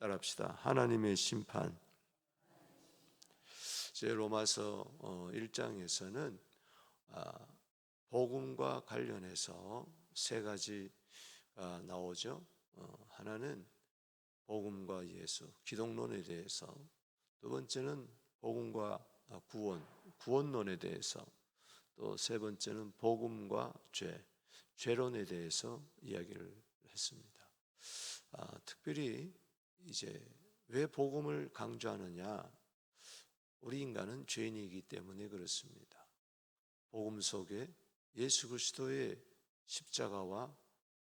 따라합시다. 하나님의 심판. 제 로마서 1장에서는 복음과 관련해서 세 가지가 나오죠. 하나는 복음과 예수, 기독론에 대해서, 두 번째는 복음과 구원론에 대해서, 또 세 번째는 복음과 죄론에 대해서 이야기를 했습니다. 특별히 이제 왜 복음을 강조하느냐? 우리 인간은 죄인이기 때문에 그렇습니다. 복음 속에 예수 그리스도의 십자가와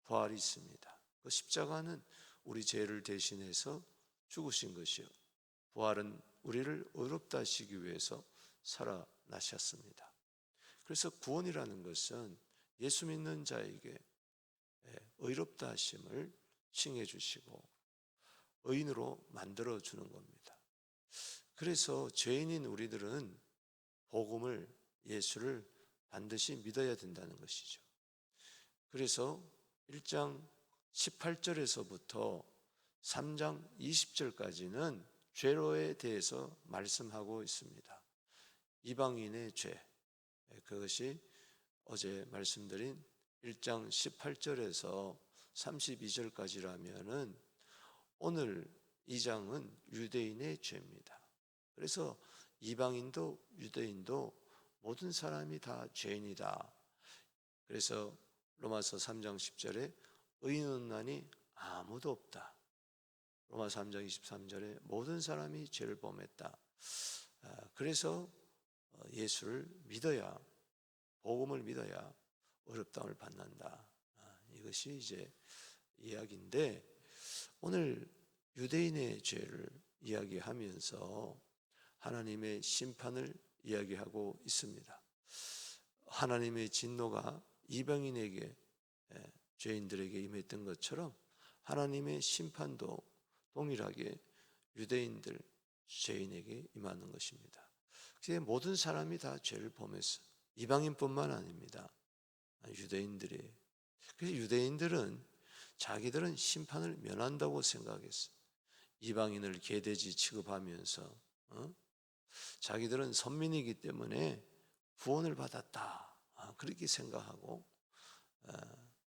부활이 있습니다. 그 십자가는 우리 죄를 대신해서 죽으신 것이요, 부활은 우리를 의롭다 하시기 위해서 살아나셨습니다. 그래서 구원이라는 것은 예수 믿는 자에게 의롭다 하심을 칭해 주시고 의인으로 만들어 주는 겁니다. 그래서 죄인인 우리들은 복음을, 예수를 반드시 믿어야 된다는 것이죠. 그래서 1장 18절에서부터 3장 20절까지는 죄로에 대해서 말씀하고 있습니다. 이방인의 죄, 그것이 어제 말씀드린 1장 18절에서 32절까지라면은 오늘 2장은 유대인의 죄입니다. 그래서 이방인도 유대인도 모든 사람이 다 죄인이다. 그래서 로마서 3장 10절에 의인은 나니 아무도 없다. 로마서 3장 23절에 모든 사람이 죄를 범했다. 그래서 예수를 믿어야, 복음을 믿어야 의롭다함을 받는다. 이것이 이제 이야기인데, 오늘 유대인의 죄를 이야기하면서 하나님의 심판을 이야기하고 있습니다. 하나님의 진노가 이방인에게, 죄인들에게 임했던 것처럼 하나님의 심판도 동일하게 유대인들, 죄인에게 임하는 것입니다. 그래서 모든 사람이 다 죄를 범했어요. 이방인뿐만 아닙니다. 유대인들이. 그래서 유대인들은 자기들은 심판을 면한다고 생각했어요. 이방인을 개돼지 취급하면서 자기들은 선민이기 때문에 구원을 받았다, 그렇게 생각하고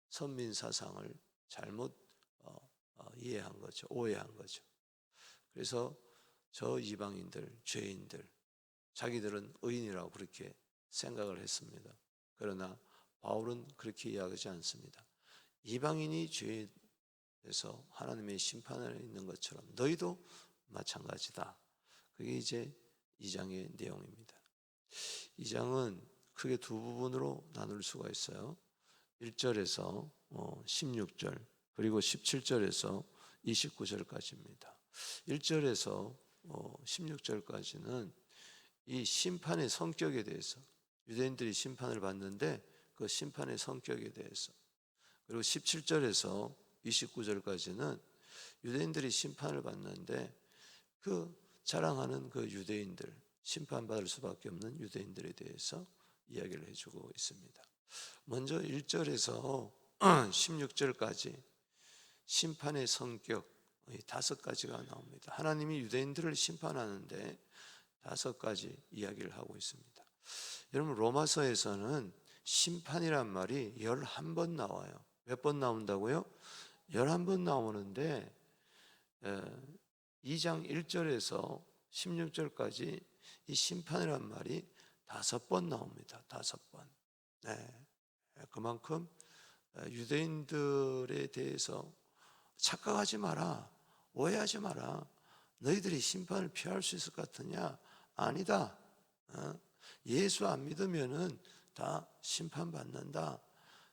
선민 사상을 잘못 이해한 거죠. 오해한 거죠. 그래서 저 이방인들, 죄인들, 자기들은 의인이라고 그렇게 생각을 했습니다. 그러나 바울은 그렇게 이야기하지 않습니다. 이방인이 죄에서 하나님의 심판에 있는 것처럼 너희도 마찬가지다. 그게 이제 2장의 내용입니다. 2장은 크게 두 부분으로 나눌 수가 있어요. 1절에서 16절, 그리고 17절에서 29절까지입니다. 1절에서 16절까지는 이 심판의 성격에 대해서, 유대인들이 심판을 받는데 그 심판의 성격에 대해서, 그리고 17절에서 29절까지는 유대인들이 심판을 받는데 그 자랑하는 그 유대인들, 심판받을 수밖에 없는 유대인들에 대해서 이야기를 해주고 있습니다. 먼저 1절에서 16절까지 심판의 성격, 다섯 가지가 나옵니다. 하나님이 유대인들을 심판하는데 다섯 가지 이야기를 하고 있습니다. 여러분, 로마서에서는 심판이란 말이 11번 나와요. 몇 번 나온다고요? 11번 나오는데 2장 1절에서 16절까지 이 심판이란 말이 5번 나옵니다. 5번. 네. 그만큼 유대인들에 대해서 착각하지 마라, 오해하지 마라. 너희들이 심판을 피할 수 있을 것 같으냐? 아니다. 예수 안 믿으면은 다 심판받는다.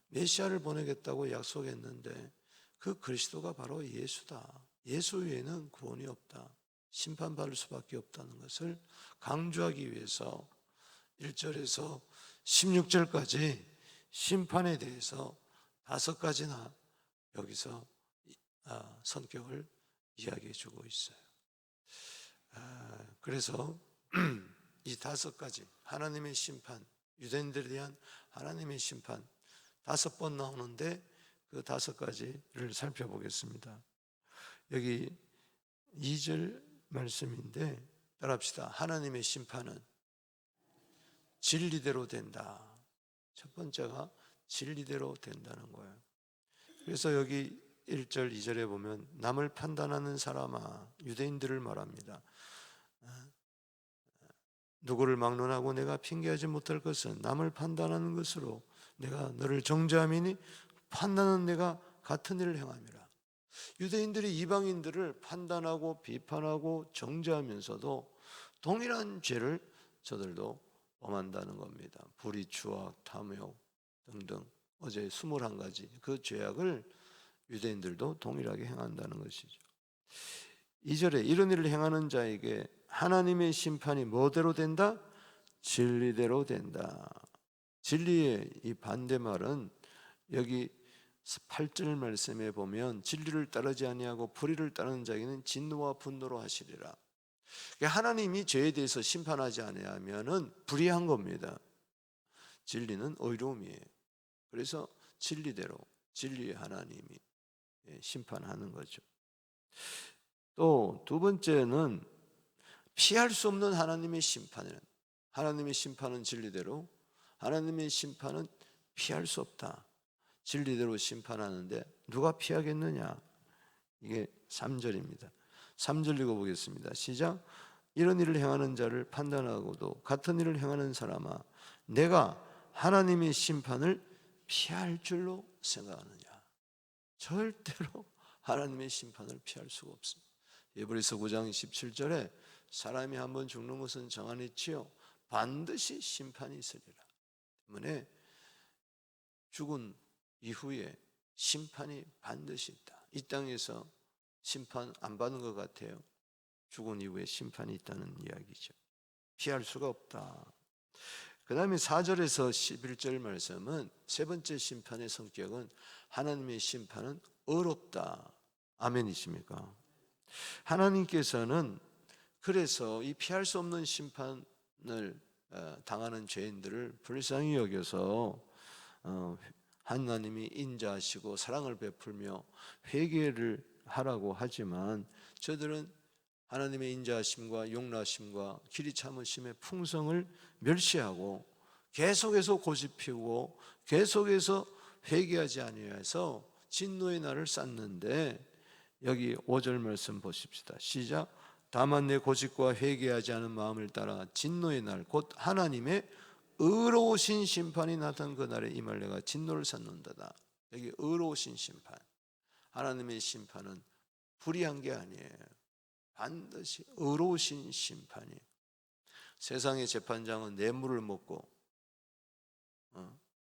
메시아를 보내겠다고 약속했는데 그 그리스도가 바로 예수다. 예수 외에는 구원이 없다. 심판받을 수밖에 없다는 것을 강조하기 위해서 1절에서 16절까지 심판에 대해서 5가지나 여기서 성격을 이야기해 주고 있어요. 그래서 이 5가지 하나님의 심판, 유대인들에 대한 하나님의 심판 5번 나오는데 그 5가지를 살펴보겠습니다. 여기 2절 말씀인데 따라합시다. 하나님의 심판은 진리대로 된다. 첫 번째가 진리대로 된다는 거예요. 그래서 여기 1절, 2절에 보면 남을 판단하는 사람아, 유대인들을 말합니다. 누구를 막론하고 내가 핑계하지 못할 것은 남을 판단하는 것으로 내가 너를 정죄함이니 판단은 내가 같은 일을 행함이라. 유대인들이 이방인들을 판단하고 비판하고 정죄하면서도 동일한 죄를 저들도 범한다는 겁니다. 불의, 추악, 탐욕 등등 어제 21가지 그 죄악을 유대인들도 동일하게 행한다는 것이죠. 2절에 이런 일을 행하는 자에게 하나님의 심판이 뭐대로 된다? 진리대로 된다. 진리의 이 반대말은 여기 8절 말씀에 보면 진리를 따르지 아니하고 불의를 따르는 자에게는 진노와 분노로 하시리라. 하나님이 죄에 대해서 심판하지 아니하면은 불의한 겁니다. 진리는 의로움이에요. 그래서 진리대로 진리의 하나님이 심판하는 거죠. 또 두 번째는 피할 수 없는 하나님의 심판이에요. 하나님의 심판은 진리대로, 하나님의 심판은 피할 수 없다. 진리대로 심판하는데 누가 피하겠느냐? 이게 3절입니다. 3절 읽어보겠습니다. 시작. 이런 일을 행하는 자를 판단하고도 같은 일을 행하는 사람아, 내가 하나님의 심판을 피할 줄로 생각하느냐? 절대로 하나님의 심판을 피할 수가 없습니다. 에브리서 9장 17절에 사람이 한번 죽는 것은 정하니치요 반드시 심판이 있으리라. 때문에 죽은 이후에 심판이 반드시 있다. 이 땅에서 심판 안 받는 것 같아요. 죽은 이후에 심판이 있다는 이야기죠. 피할 수가 없다. 그 다음에 4절에서 11절 말씀은 세 번째 심판의 성격은 하나님의 심판은 어렵다. 아멘이십니까? 하나님께서는 그래서 이 피할 수 없는 심판을 당하는 죄인들을 불쌍히 여겨서 하나님이 인자하시고 사랑을 베풀며 회개를 하라고 하지만 저들은 하나님의 인자하심과 용납심과 길이 참으심의 풍성을 멸시하고 계속해서 고집피우고 계속해서 회개하지 아니해서 진노의 날을 쌓는데 여기 5절 말씀 보십시다. 시작. 다만 내 고집과 회개하지 않은 마음을 따라 진노의 날 곧 하나님의 의로우신 심판이 나타난 그 날에 임할 내가 진노를 쌓는다다. 여기 의로우신 심판, 하나님의 심판은 불의한 게 아니에요. 반드시 의로우신 심판이에요. 세상의 재판장은 뇌물을 먹고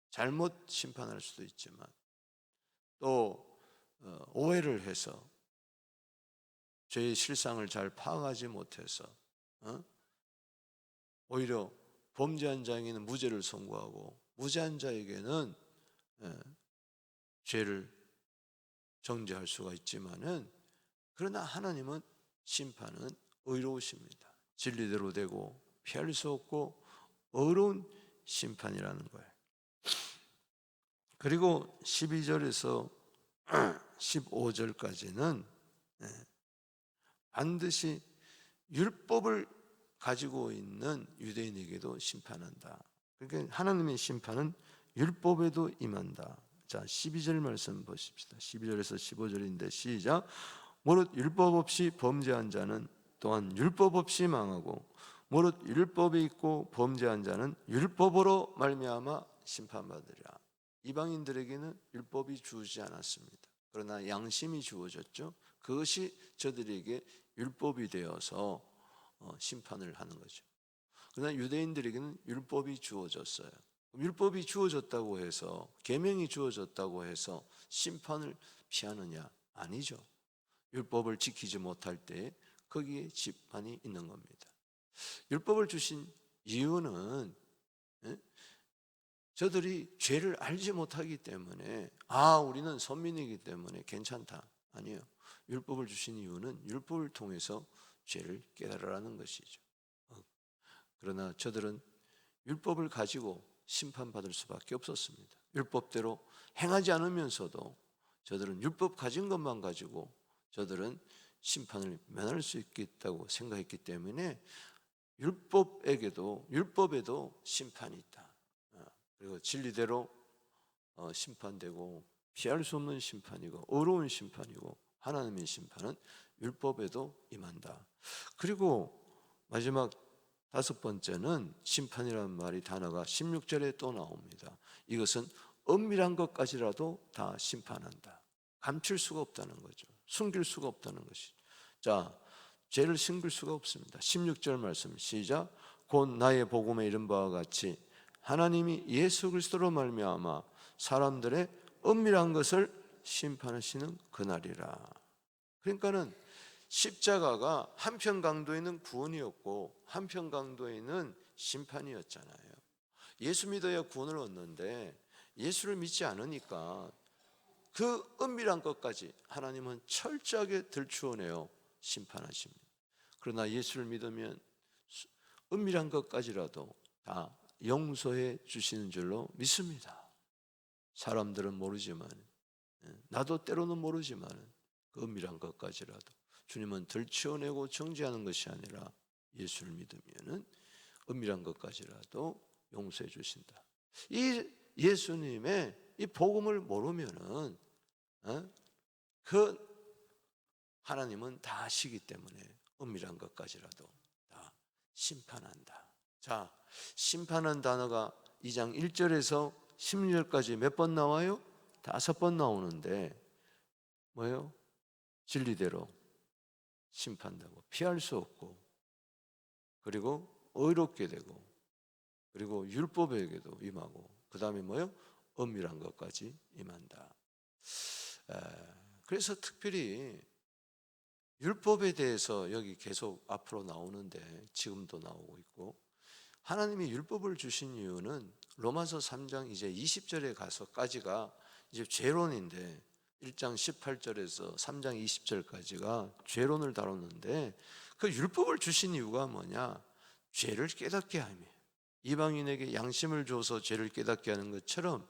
잘못 심판할 수도 있지만 또 오해를 해서 죄의 실상을 잘 파악하지 못해서 오히려 범죄한 자에게는 무죄를 선고하고 무죄한 자에게는 죄를 정죄할 수가 있지만은 그러나 하나님은 심판은 의로우십니다. 진리대로 되고 피할 수 없고 어려운 심판이라는 거예요. 그리고 12절에서 15절까지는 반드시 율법을 가지고 있는 유대인에게도 심판한다. 그러니까 하나님의 심판은 율법에도 임한다. 자, 12절 말씀 보십시다. 12절에서 15절인데 시작. 무릇 율법 없이 범죄한 자는 또한 율법 없이 망하고 무릇 율법이 있고 범죄한 자는 율법으로 말미암아 심판받으리라. 이방인들에게는 율법이 주어지지 않았습니다. 그러나 양심이 주어졌죠. 그것이 저들에게 율법이 되어서 심판을 하는 거죠. 그러나 유대인들에게는 율법이 주어졌어요. 율법이 주어졌다고 해서, 계명이 주어졌다고 해서 심판을 피하느냐? 아니죠. 율법을 지키지 못할 때 거기에 심판이 있는 겁니다. 율법을 주신 이유는 저들이 죄를 알지 못하기 때문에 우리는 선민이기 때문에 괜찮다. 아니에요. 율법을 주신 이유는 율법을 통해서 죄를 깨달으라는 것이죠. 그러나 저들은 율법을 가지고 심판받을 수밖에 없었습니다. 율법대로 행하지 않으면서도 저들은 율법 가진 것만 가지고 저들은 심판을 면할 수 있겠다고 생각했기 때문에 율법에도 심판이 있다. 그리고 진리대로 심판되고 피할 수 없는 심판이고 어려운 심판이고 하나님의 심판은 율법에도 임한다. 그리고 마지막 5번째는 심판이라는 말이 단어가 16절에 또 나옵니다. 이것은 엄밀한 것까지라도 다 심판한다. 감출 수가 없다는 거죠. 숨길 수가 없다는 것이죠. 자, 죄를 숨길 수가 없습니다. 16절 말씀 시작. 곧 나의 복음에 이른 바와 같이 하나님이 예수 그리스도로 말미암아 사람들의 엄밀한 것을 심판하시는 그날이라. 그러니까는 십자가가 한편 강도에는 구원이었고 한편 강도에는 심판이었잖아요. 예수 믿어야 구원을 얻는데 예수를 믿지 않으니까 그 은밀한 것까지 하나님은 철저하게 들추어내어 심판하십니다. 그러나 예수를 믿으면 은밀한 것까지라도 다 용서해 주시는 줄로 믿습니다. 사람들은 모르지만, 나도 때로는 모르지만 그 은밀한 것까지라도 주님은 들추어내고 정죄하는 것이 아니라 예수를 믿으면 은밀한 것까지라도 용서해 주신다. 이 예수님의 이 복음을 모르면은 그 하나님은 다 아시기 때문에 은밀한 것까지라도 다 심판한다. 자, 심판한 단어가 2장 1절에서 16절까지 몇 번 나와요? 5번 나오는데 뭐예요? 진리대로 심판되고 피할 수 없고 그리고 의롭게 되고 그리고 율법에게도 임하고 그 다음에 뭐예요? 엄밀한 것까지 임한다. 그래서 특별히 율법에 대해서 여기 계속 앞으로 나오는데 지금도 나오고 있고 하나님이 율법을 주신 이유는 로마서 3장 이제 20절에 가서까지가 이제 죄론인데 1장 18절에서 3장 20절까지가 죄론을 다뤘는데 그 율법을 주신 이유가 뭐냐? 죄를 깨닫게 함이에요. 이방인에게 양심을 줘서 죄를 깨닫게 하는 것처럼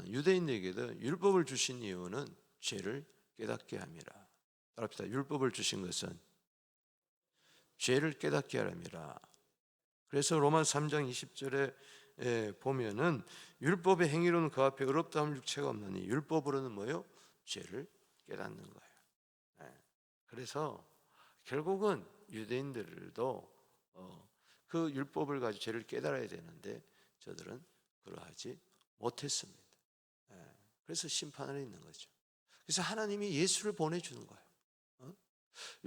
유대인에게도 율법을 주신 이유는 죄를 깨닫게 함이라. 따라합시다. 율법을 주신 것은 죄를 깨닫게 하람이라. 그래서 로마 3장 20절에 보면은 율법의 행위로는 그 앞에 의롭다 할 육체가 없느니 율법으로는 뭐요? 죄를 깨닫는 거예요. 그래서 결국은 유대인들도 그 율법을 가지고 죄를 깨달아야 되는데 저들은 그러하지 못했습니다. 그래서 심판을 있는 거죠. 그래서 하나님이 예수를 보내주는 거예요.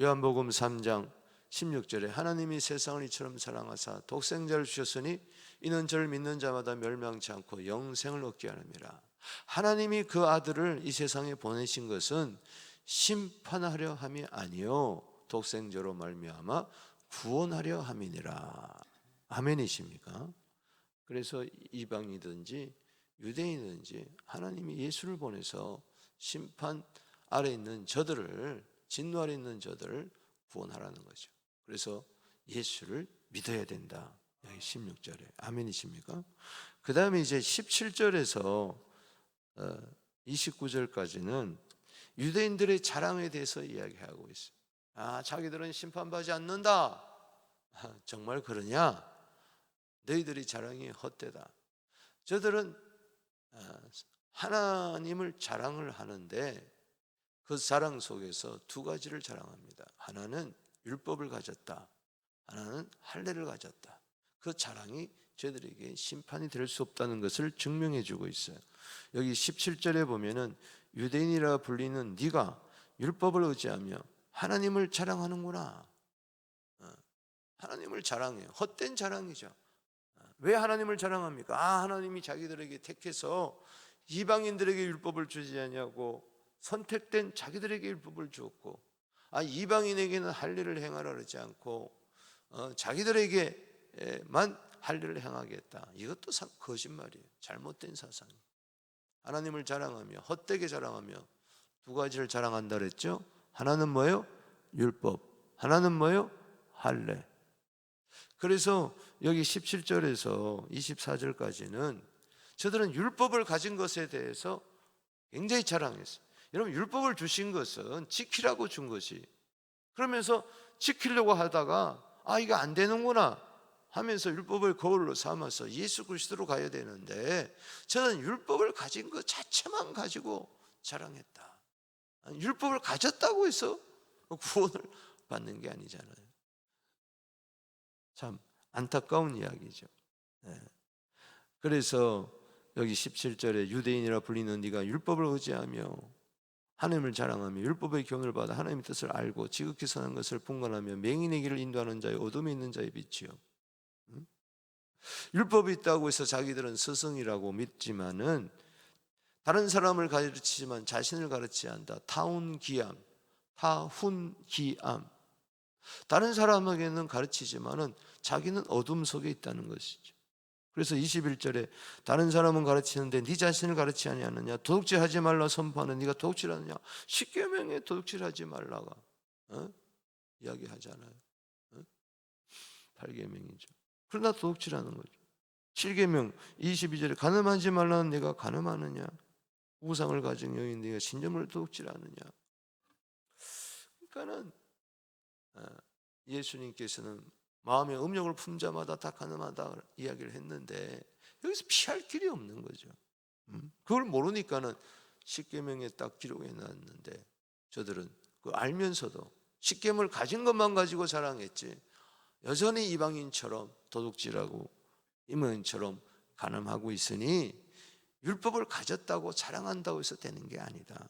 요한복음 3장 16절에 하나님이 세상을 이처럼 사랑하사 독생자를 주셨으니 이는 저를 믿는 자마다 멸망치 않고 영생을 얻게 하느니라. 하나님이 그 아들을 이 세상에 보내신 것은 심판하려 함이 아니요 독생자로 말미암아 구원하려 함이니라. 아멘이십니까? 그래서 이방이든지 유대인이든지 하나님이 예수를 보내서 심판 아래 있는 저들을 진노 아래 있는 저들을 구원하라는 거죠. 그래서 예수를 믿어야 된다. 여기 16절에 아멘이십니까? 그 다음에 이제 17절에서 29절까지는 유대인들의 자랑에 대해서 이야기하고 있어요. 자기들은 심판받지 않는다. 정말 그러냐? 너희들이 자랑이 헛되다. 저들은 하나님을 자랑을 하는데 그 자랑 속에서 두 가지를 자랑합니다. 하나는 율법을 가졌다. 하나는 할례를 가졌다. 그 자랑이 저들에게 심판이 될 수 없다는 것을 증명해 주고 있어요. 여기 17절에 보면은 유대인이라 불리는 네가 율법을 의지하며 하나님을 자랑하는구나. 하나님을 자랑해요. 헛된 자랑이죠. 왜 하나님을 자랑합니까? 하나님이 자기들에게 택해서 이방인들에게 율법을 주지 않냐고 선택된 자기들에게 율법을 주었고 이방인에게는 할례를 행하라 그러지 않고 자기들에게만 할례를 행하겠다. 이것도 거짓말이에요. 잘못된 사상이에요. 하나님을 자랑하며 헛되게 자랑하며 두 가지를 자랑한다 그랬죠. 하나는 뭐예요? 율법. 하나는 뭐예요? 할례. 그래서 여기 17절에서 24절까지는 저들은 율법을 가진 것에 대해서 굉장히 자랑했어요. 여러분 율법을 주신 것은 지키라고 준 것이 그러면서 지키려고 하다가 이거 안 되는구나 하면서 율법을 거울로 삼아서 예수 그리스도로 가야 되는데, 저는 율법을 가진 것 자체만 가지고 자랑했다. 율법을 가졌다고 해서 구원을 받는 게 아니잖아요. 참 안타까운 이야기죠. 네. 그래서 여기 17절에 유대인이라 불리는 네가 율법을 의지하며 하나님을 자랑하며 율법의 교훈을 받아 하나님의 뜻을 알고 지극히 선한 것을 분간하며 맹인의 길을 인도하는 자의 어둠에 있는 자의 빛이요. 율법이 있다고 해서 자기들은 스승이라고 믿지만은 다른 사람을 가르치지만 자신을 가르치지 않는다. 타운기암, 타훈기암. 다른 사람에게는 가르치지만은 자기는 어둠 속에 있다는 것이죠. 그래서 21절에 다른 사람은 가르치는데 네 자신을 가르치지 아니하느냐? 도둑질하지 말라 선포하는 네가 도둑질하느냐? 십계명에 도둑질하지 말라가 이야기하잖아요. 8계명이죠. 그러나 도둑질하는 거죠. 7계명 22절에 간음하지 말라는 네가 간음하느냐? 우상을 가진 여인 네가 신념을 도둑질하느냐? 그러니까는 예수님께서는 마음의 음욕을 품자마다 다 가늠하다 이야기를 했는데 여기서 피할 길이 없는 거죠. 그걸 모르니까는 십계명에 딱 기록해 놨는데 저들은 그 알면서도 십계명을 가진 것만 가지고 자랑했지 여전히 이방인처럼 도둑질하고 이방인처럼 간음하고 있으니 율법을 가졌다고 자랑한다고 해서 되는 게 아니다.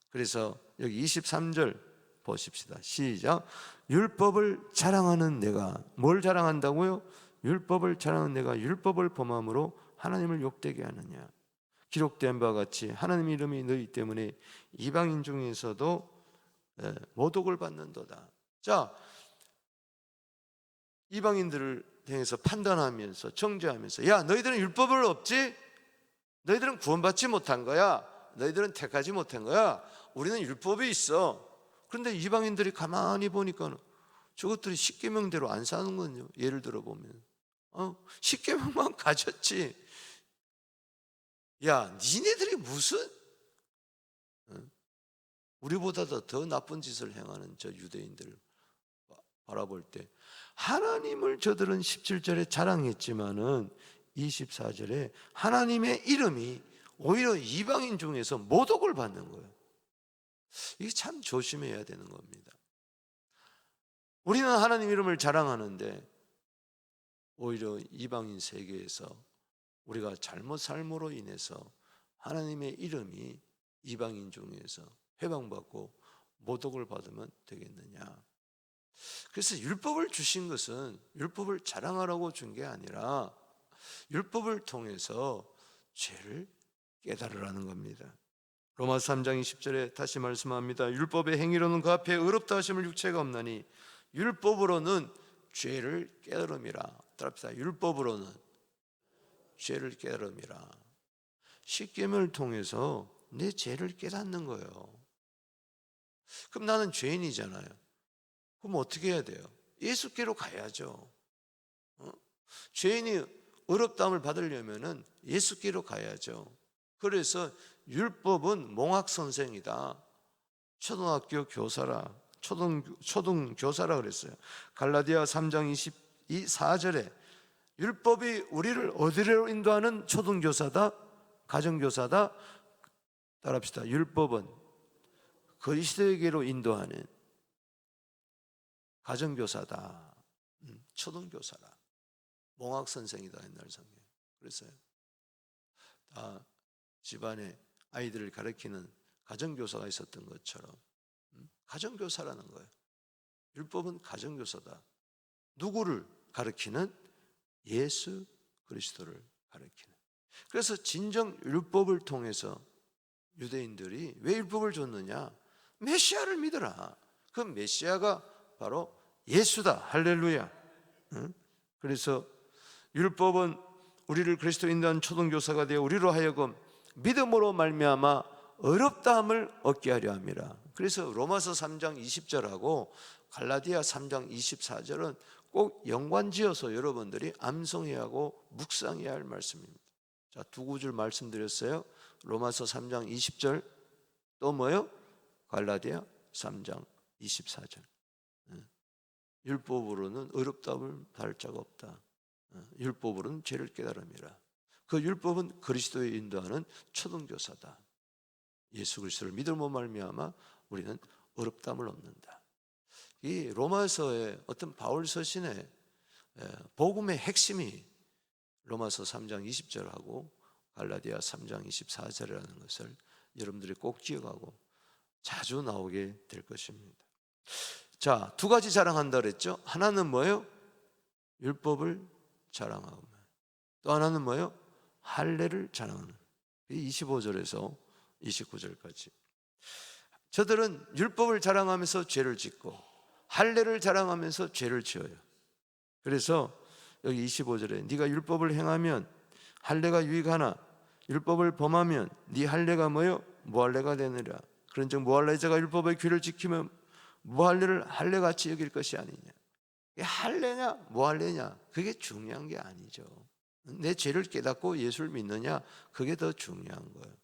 그래서 여기 23절 보십시다. 시작. 율법을 자랑하는 내가 뭘 자랑한다고요? 율법을 자랑하는 내가 율법을 범함으로 하나님을 욕되게 하느냐? 기록된 바와 같이 하나님의 이름이 너희 때문에 이방인 중에서도 모독을 받는도다. 자, 이방인들을 향해서 판단하면서 정죄하면서 야 너희들은 율법을 없지? 너희들은 구원받지 못한 거야. 너희들은 택하지 못한 거야. 우리는 율법이 있어. 그런데 이방인들이 가만히 보니까 저것들이 십계명대로 안 사는 거요. 예를 들어 보면 십계명만 가졌지. 야 니네들이 무슨 우리보다 더 나쁜 짓을 행하는 저 유대인들을 바라볼 때 하나님을 저들은 17절에 자랑했지만은 24절에 하나님의 이름이 오히려 이방인 중에서 모독을 받는 거예요. 이게 참 조심해야 되는 겁니다. 우리는 하나님 이름을 자랑하는데 오히려 이방인 세계에서 우리가 잘못 삶으로 인해서 하나님의 이름이 이방인 중에서 회방받고 모독을 받으면 되겠느냐? 그래서 율법을 주신 것은 율법을 자랑하라고 준 게 아니라 율법을 통해서 죄를 깨달으라는 겁니다. 로마서 3장 20절에 다시 말씀합니다. 율법의 행위로는 그 앞에 의롭다 하심을 육체가 없나니 율법으로는 죄를 깨달음이라. 따라합시다. 율법으로는 죄를 깨달음이라. 십계명을 통해서 내 죄를 깨닫는 거예요. 그럼 나는 죄인이잖아요. 그럼 어떻게 해야 돼요? 예수께로 가야죠. 죄인이 의롭다함을 받으려면은 예수께로 가야죠. 그래서 율법은 몽학 선생이다. 초등학교 교사라, 초등 교사라 그랬어요. 갈라디아 3장 24절에 율법이 우리를 어디로 인도하는 초등교사다, 가정교사다. 따라합시다. 율법은 그리스도에게로 인도하는 가정교사다, 초등교사라, 몽학 선생이다. 옛날 성경 그랬어요. 다 집안에 아이들을 가르치는 가정교사가 있었던 것처럼 가정교사라는 거예요. 율법은 가정교사다. 누구를 가르치는? 예수 그리스도를 가르치는. 그래서 진정 율법을 통해서 유대인들이 왜 율법을 줬느냐? 메시아를 믿어라. 그 메시아가 바로 예수다. 할렐루야. 그래서 율법은 우리를 그리스도 인도한 초등교사가 되어 우리로 하여금 믿음으로 말미암아 의롭다함을 얻게 하려 함이라. 그래서 로마서 3장 20절하고 갈라디아 3장 24절은 꼭 연관지어서 여러분들이 암송해야 하고 묵상해야 할 말씀입니다. 자, 두 구절 말씀드렸어요. 로마서 3장 20절 또 뭐요? 갈라디아 3장 24절. 율법으로는 의롭다함을 받을 자가 없다. 율법으로는 죄를 깨달음이라. 그 율법은 그리스도의 인도하는 초등교사다. 예수 그리스도를 믿음으로 말미암아 우리는 의롭다함을 얻는다. 이 로마서의 어떤 바울 서신의 복음의 핵심이 로마서 3장 20절하고 갈라디아 3장 24절이라는 것을 여러분들이 꼭 기억하고 자주 나오게 될 것입니다. 자, 두 가지 자랑한다 그랬죠. 하나는 뭐예요? 율법을 자랑하고, 또 하나는 뭐예요? 할례를 자랑하는. 25절에서 29절까지. 저들은 율법을 자랑하면서 죄를 짓고 할례를 자랑하면서 죄를 지어요. 그래서 여기 25절에 네가 율법을 행하면 할례가 유익하나 율법을 범하면 네 할례가 뭐요? 무할례가 되느라. 그런즉 무할례자가 율법의 규를 지키면 무할례를 할례같이 여길 것이 아니냐. 할례냐 무할례냐 그게 중요한 게 아니죠. 내 죄를 깨닫고 예수를 믿느냐 그게 더 중요한 거예요.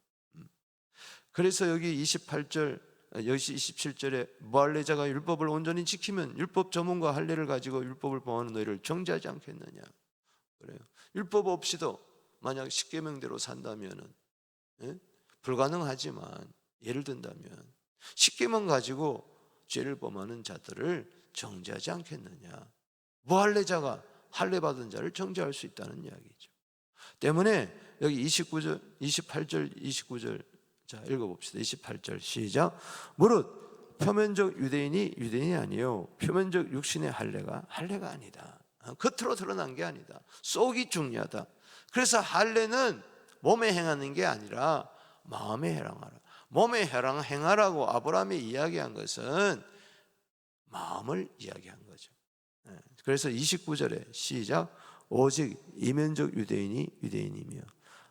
그래서 여기 28절 여기 27절에 무할례자가 율법을 온전히 지키면 율법 전문과 할례를 가지고 율법을 범하는 너희를 정죄하지 않겠느냐. 그래요. 율법 없이도 만약 십계명대로 산다면은 불가능하지만 예를 든다면 십계명 가지고 죄를 범하는 자들을 정죄하지 않겠느냐. 무할례자가 할례 받은 자를 정죄할 수 있다는 이야기죠. 때문에 여기 28절 29절 자 읽어봅시다. 28절 시작. 무릇 표면적 유대인이 아니요 표면적 육신의 할례가 할례가 아니다. 겉으로 드러난 게 아니다. 속이 중요하다. 그래서 할례는 몸에 행하는 게 아니라 마음에 행하라. 몸에 행하라고 아브라함이 이야기한 것은 마음을 이야기한 거죠. 그래서 29절에 시작. 오직 이면적 유대인이 유대인이며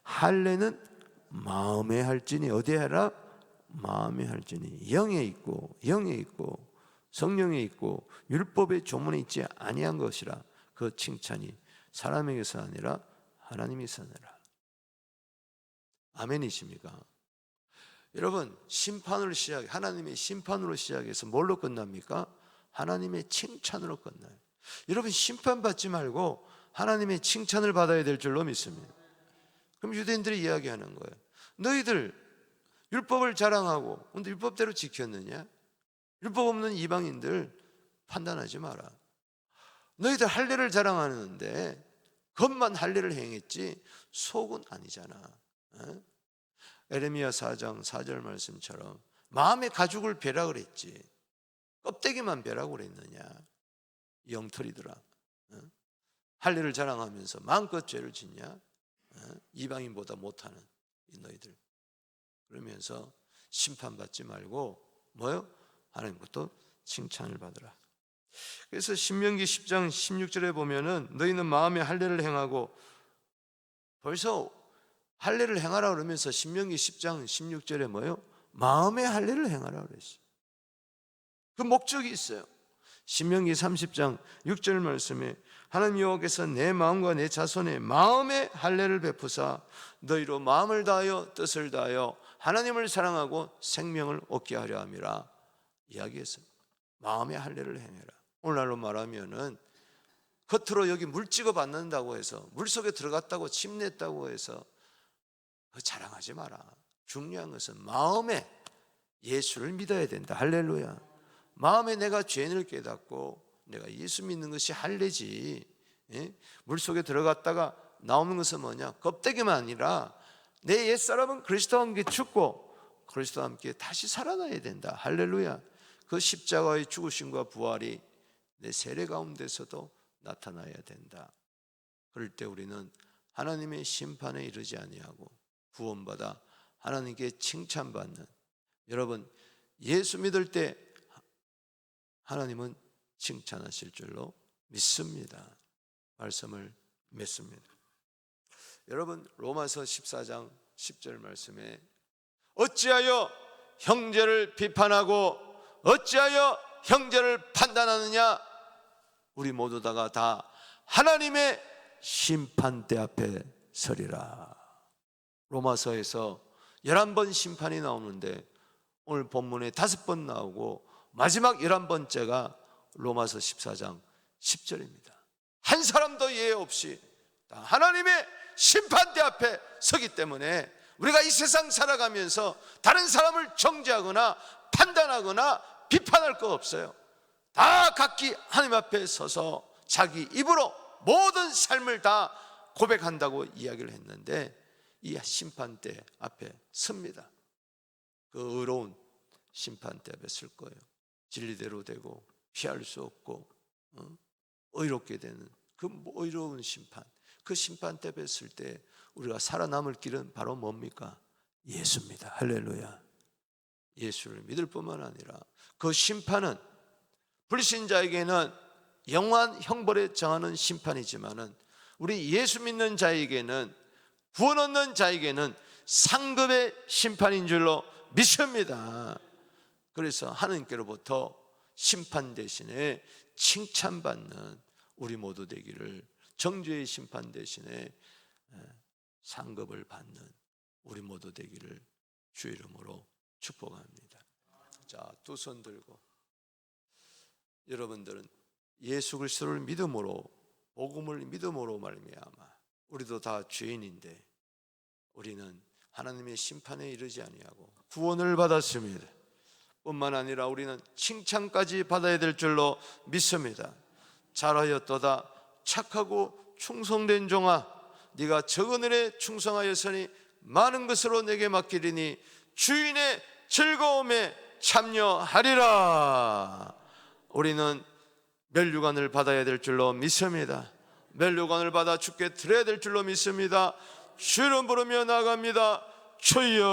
할례는 마음에 할지니 어디에 하라? 마음에 할지니 영에 있고 성령에 있고 율법의 조문에 있지 아니한 것이라. 그 칭찬이 사람에게서 아니라 하나님이서니라. 아멘이십니까? 여러분 하나님의 심판으로 시작해서 뭘로 끝납니까? 하나님의 칭찬으로 끝나요. 여러분 심판받지 말고 하나님의 칭찬을 받아야 될 줄로 믿습니다. 그럼 유대인들이 이야기하는 거예요. 너희들 율법을 자랑하고 근데 율법대로 지켰느냐? 율법 없는 이방인들 판단하지 마라. 너희들 할례를 자랑하는데 겉만 할례를 행했지 속은 아니잖아. 에레미야 4장 4절 말씀처럼 마음의 가죽을 베라 그랬지 껍데기만 베라고 그랬느냐. 영털이더라. 할례를 자랑하면서 마음껏 죄를 짓냐. 이방인보다 못하는 이 너희들. 그러면서 심판받지 말고 뭐요? 하나님부터 칭찬을 받으라. 그래서 신명기 10장 16절에 보면은 너희는 마음에 할례를 행하고 벌써 할례를 행하라 그러면서 신명기 10장 16절에 뭐요? 마음에 할례를 행하라 그랬어요. 그 목적이 있어요. 신명기 30장 6절 말씀에 하나님 여호와께서 내 마음과 내 자손의 마음에 할례를 베푸사 너희로 마음을 다하여 뜻을 다하여 하나님을 사랑하고 생명을 얻게 하려 함이라 이야기했어요. 마음에 할례를 행해라. 오늘날로 말하면은 겉으로 여기 물 찍어 받는다고 해서 물속에 들어갔다고 침 냈다고 해서 자랑하지 마라. 중요한 것은 마음에 예수를 믿어야 된다. 할렐루야. 마음에 내가 죄인을 깨닫고 내가 예수 믿는 것이 할례지. 물속에 들어갔다가 나오는 것은 뭐냐? 껍데기만 아니라 내 옛사람은 그리스도와 함께 죽고 그리스도와 함께 다시 살아나야 된다. 할렐루야. 그 십자가의 죽으심과 부활이 내 세례 가운데서도 나타나야 된다. 그럴 때 우리는 하나님의 심판에 이르지 아니하고 구원받아 하나님께 칭찬받는, 여러분 예수 믿을 때 하나님은 칭찬하실 줄로 믿습니다. 말씀을 맺습니다. 여러분 로마서 14장 10절 말씀에 어찌하여 형제를 비판하고 어찌하여 형제를 판단하느냐? 우리 모두 다가 다 하나님의 심판대 앞에 서리라. 로마서에서 11번 심판이 나오는데 오늘 본문에 5번 나오고 마지막 11번째가 로마서 14장 10절입니다. 한 사람도 예외 없이 다 하나님의 심판대 앞에 서기 때문에 우리가 이 세상 살아가면서 다른 사람을 정죄하거나 판단하거나 비판할 거 없어요. 다 각기 하나님 앞에 서서 자기 입으로 모든 삶을 다 고백한다고 이야기를 했는데, 이 심판대 앞에 섭니다. 그 의로운 심판대 앞에 설 거예요. 진리대로 되고 피할 수 없고 의롭게 되는 그 의로운 심판, 그 심판대 앞에 설 때 우리가 살아남을 길은 바로 뭡니까? 예수입니다. 할렐루야. 예수를 믿을 뿐만 아니라 그 심판은 불신자에게는 영원한 형벌에 정하는 심판이지만은 우리 예수 믿는 자에게는, 구원 얻는 자에게는 상급의 심판인 줄로 믿습니다. 그래서 하나님께로부터 심판 대신에 칭찬받는 우리 모두 되기를, 정죄의 심판 대신에 상급을 받는 우리 모두 되기를 주 이름으로 축복합니다. 자, 두 손 들고 여러분들은 예수 그리스도를 믿음으로, 복음을 믿음으로 말미암아 우리도 다 죄인인데 우리는 하나님의 심판에 이르지 아니하고 구원을 받았습니다. 뿐만 아니라 우리는 칭찬까지 받아야 될 줄로 믿습니다. 잘하였도다 착하고 충성된 종아, 네가 적은 일에 충성하였으니 많은 것으로 내게 맡기리니 주인의 즐거움에 참여하리라. 우리는 멸류관을 받아야 될 줄로 믿습니다. 멸류관을 받아 주께 드려야 될 줄로 믿습니다. 주를 부르며 나갑니다. 주여.